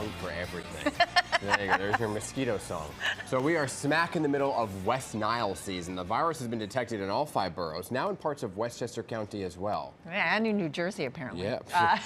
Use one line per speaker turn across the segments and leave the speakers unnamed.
song for everything. There you go, there's your mosquito song. So we are smack in the middle of West Nile season. The virus has been detected in all 5 boroughs, now in parts of Westchester County as well.
Yeah, and in New Jersey, apparently.
Yeah.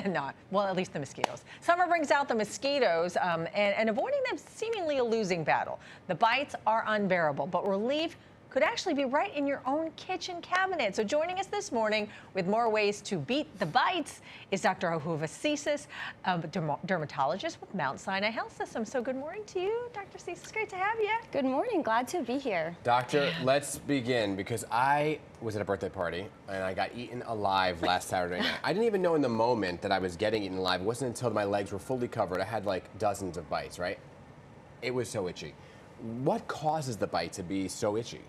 Not, well, at least the mosquitoes. Summer brings out the mosquitoes, and avoiding them seemingly a losing battle. The bites are unbearable, but relief could actually be right in your own kitchen cabinet. So joining us this morning with more ways to beat the bites is Dr. Ahuva Cices, a dermatologist with Mount Sinai Health System. So good morning to you, Dr. Cices. Great to have you.
Good morning. Glad to be here.
Doctor, let's begin, because I was at a birthday party and I got eaten alive last Saturday night. I didn't even know in the moment that I was getting eaten alive. It wasn't until my legs were fully covered. I had like dozens of bites, right? It was so itchy. What causes the bite to be so itchy?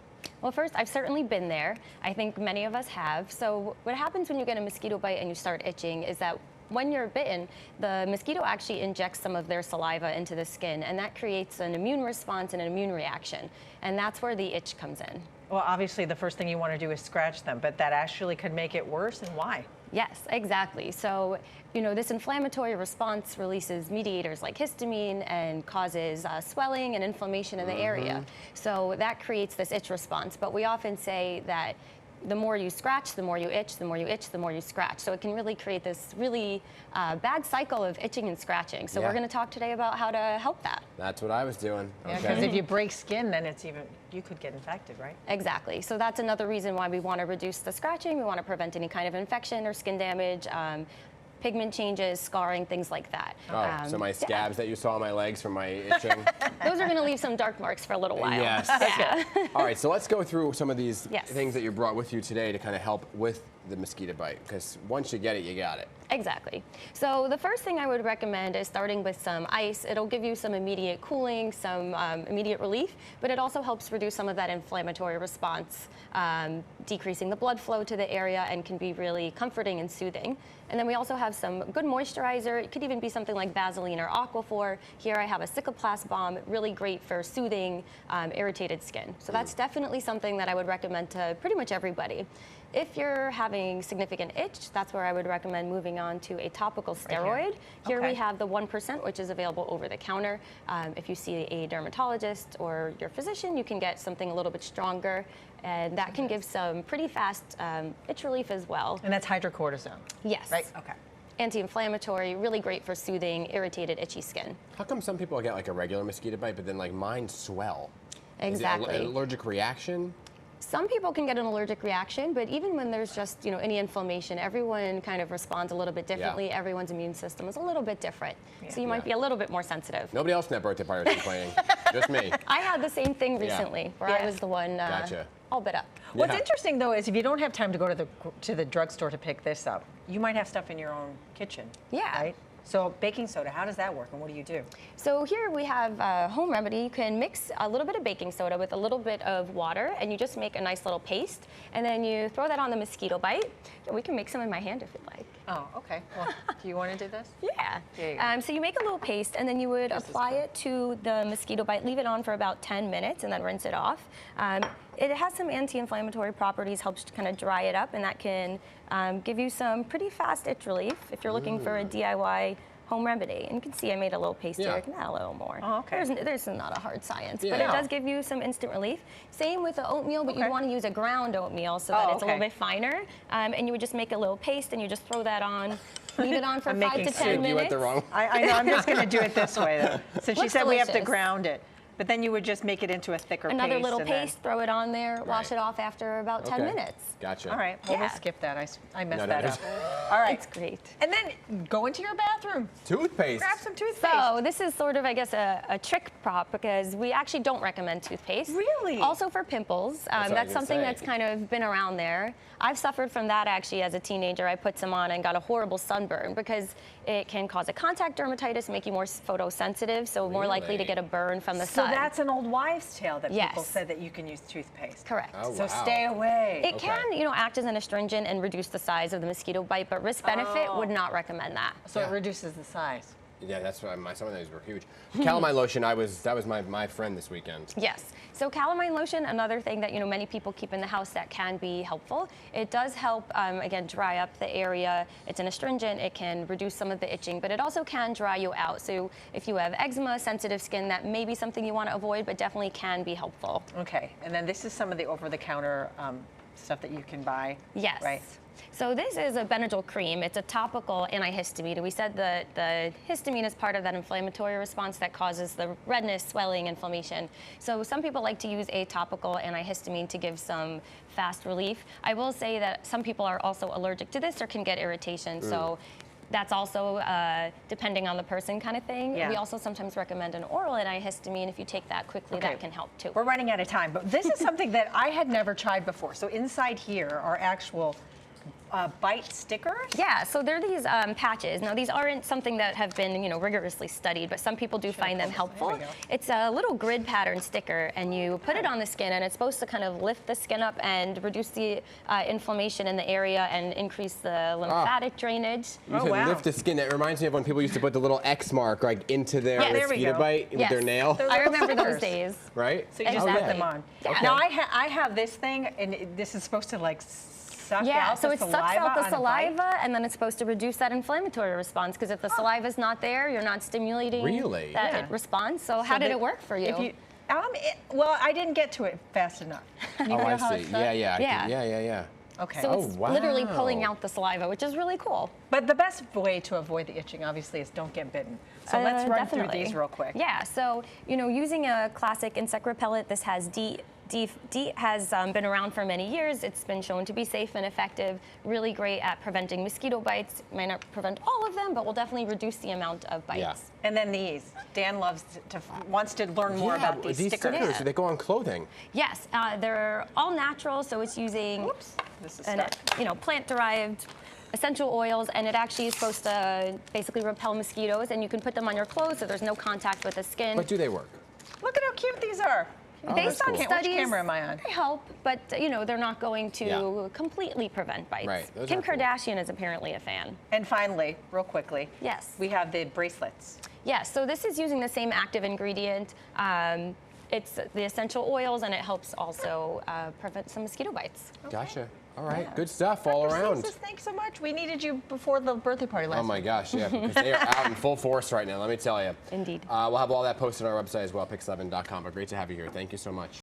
Well, first, I've certainly been there. I think many of us have. So what happens when you get a mosquito bite and you start itching is that when you're bitten, the mosquito actually injects some of their saliva into the skin, and that creates an immune response and an immune reaction. And that's where the itch comes in.
Well, obviously, the first thing you want to do is scratch them, but that actually could make it worse, and why?
Yes, exactly. So, this inflammatory response releases mediators like histamine and causes swelling and inflammation in the area. So that creates this itch response. But we often say that the more you scratch, the more you itch, the more you itch, the more you scratch. So it can really create this really bad cycle of itching and scratching. So we're going to talk today about how to help that.
That's what I was doing.
Yeah, because if you break skin, then you could get infected, right?
Exactly. So that's another reason why we want to reduce the scratching. We want to prevent any kind of infection or skin damage. Pigment changes, scarring, things like that.
Oh, so my scabs that you saw on my legs from my itching?
Those are going to leave some dark marks for a little while.
Yes.
Yeah.
All right, so let's go through some of these things that you brought with you today to kind of help with the mosquito bite, because once you get it, you got it.
Exactly. So the first thing I would recommend is starting with some ice. It'll give you some immediate cooling, some immediate relief, but it also helps reduce some of that inflammatory response, decreasing the blood flow to the area, and can be really comforting and soothing. And then we also have some good moisturizer. It could even be something like Vaseline or Aquaphor. Here I have a Cicaplast balm, really great for soothing irritated skin. So that's definitely something that I would recommend to pretty much everybody. If you're having significant itch, that's where I would recommend moving on to a topical steroid. Here we have the 1%, which is available over the counter. If you see a dermatologist or your physician, you can get something a little bit stronger, and that can give some pretty fast itch relief as well.
And that's hydrocortisone?
Yes.
Right, okay.
Anti-inflammatory, really great for soothing irritated, itchy skin.
How come some people get like a regular mosquito bite, but then like mine swell?
Exactly.
Is it an allergic reaction?
Some people can get an allergic reaction, but even when there's just any inflammation, everyone kind of responds a little bit differently. Yeah. Everyone's immune system is a little bit different, so you might be a little bit more sensitive.
Nobody else in that birthday party was complaining, just me.
I had the same thing recently, where I was the one all bit up.
What's interesting though is if you don't have time to go to the drugstore to pick this up, you might have stuff in your own kitchen. Yeah. Right? So baking soda, how does that work, and what do you do? So
here we have a home remedy. You can mix a little bit of baking soda with a little bit of water, and you just make a nice little paste, and then you throw that on the mosquito bite. We can make some in my hand if you'd like.
Oh, okay. Well, do you want to do this?
Yeah. There you go. So you make a little paste, and then you would apply it to the mosquito bite, leave it on for about 10 minutes, and then rinse it off. It has some anti-inflammatory properties, helps to kind of dry it up, and that can give you some pretty fast itch relief if you're looking for a DIY home remedy. And you can see I made a little paste here. I can add a little more. Oh, okay. There's not a hard science, but it does give you some instant relief. Same with the oatmeal, but you want to use a ground oatmeal so that it's a little bit finer. And you would just make a little paste, and you just throw that on. Leave it on for 5 to 10 minutes.
You went the wrong.
I know. I'm just going to do it this way, though. Since she said we have to ground it. But then you would just make it into a thicker paste.
Another little paste, throw it on there, wash it off after about 10 minutes.
Gotcha.
All right, well, we'll skip that. I messed that up. All right.
It's great.
And then go into your bathroom.
Toothpaste.
Grab some toothpaste.
So this is sort of, I guess, a trick prop, because we actually don't recommend toothpaste.
Really?
Also for pimples. That's something that's kind of been around there. I've suffered from that actually as a teenager. I put some on and got a horrible sunburn because it can cause a contact dermatitis, make you more photosensitive, so more likely to get a burn from the sun.
So that's an old wives' tale that people said that you can use toothpaste.
Correct.
Oh,
so stay away.
It can, act as an astringent and reduce the size of the mosquito bite, but risk-benefit would not recommend that.
So it reduces the size.
Yeah, that's what some of those were huge. Calamine lotion, that was my friend this weekend.
Yes. So calamine lotion, another thing that many people keep in the house that can be helpful. It does help again dry up the area. It's an astringent. It can reduce some of the itching, but it also can dry you out. So if you have eczema, sensitive skin, that may be something you want to avoid, but definitely can be helpful.
Okay, and then this is some of the over-the-counter stuff that you can buy.
Yes.
Right.
So this is a Benadryl cream. It's a topical antihistamine. We said that the histamine is part of that inflammatory response that causes the redness, swelling, inflammation. So some people like to use a topical antihistamine to give some fast relief. I will say that some people are also allergic to this or can get irritation. So that's also depending on the person kind of thing.
Yeah.
We also sometimes recommend an oral antihistamine. If you take that quickly,
Okay.
that can help too.
We're running out of time, but this is something that I had never tried before. So inside here are actual bite stickers?
Yeah, so they're these patches. Now, these aren't something that have been, rigorously studied, but some people do find them helpful.
There we go.
It's a little grid pattern sticker, and you put it on the skin, and it's supposed to kind of lift the skin up and reduce the inflammation in the area and increase the lymphatic drainage.
You said
wow.
lift the skin. That reminds me of when people used to put the little X mark like into their
Yes. There
we
mosquito
go.
bite with their nail.
They're
I
little
remember those
stickers.
days.
Right?
So you just
Exactly.
put them on.
Yeah.
Now I have this thing, and this is supposed to like suck
Yeah,
out
so
the
it sucks
saliva
out the
on a bite?
saliva, and then it's supposed to reduce that inflammatory response, because if the saliva's not there, you're not stimulating
Really?
that
Yeah.
response. So how did it work for you?
Well, I didn't get to it fast enough. You
Oh,
know
I
how
see.
it's done?
Yeah.
Yeah.
Okay.
So it's literally
wow.
pulling out the saliva, which is really cool.
But the best way to avoid the itching, obviously, is don't get bitten. So let's run through
Definitely.
these real quick.
Yeah, so, using a classic insect repellent, this has DEET has been around for many years. It's been shown to be safe and effective, really great at preventing mosquito bites. Might not prevent all of them, but will definitely reduce the amount of bites.
Yeah.
And then these. Dan wants to learn more about these stickers.
Yeah.
They go on clothing.
Yes, they're all natural, so it's using
Oops, this is
an,
stuck.
plant-derived essential oils, and it actually is supposed to basically repel mosquitoes, and you can put them on your clothes so there's no contact with the skin.
But do they work?
Look at how cute these are.
Oh,
Based
that's
on
cool.
Which
studies,
camera am I on?
they help, but they're not going to
Yeah.
completely prevent bites.
Right, those
Kim
are cool.
Kardashian is apparently a fan.
And finally, real quickly,
Yes.
we have the bracelets.
Yes, so this is using the same active ingredient. It's the essential oils, and it helps also prevent some mosquito bites.
Gotcha. All right. Good stuff all around.
Cices, thanks so much. We needed you before the birthday party last
Oh my
week.
gosh, yeah, because they are out in full force right now, let me tell you.
Indeed.
We'll have all that posted on our website as well, pix11.com. But great to have you here. Thank you so much.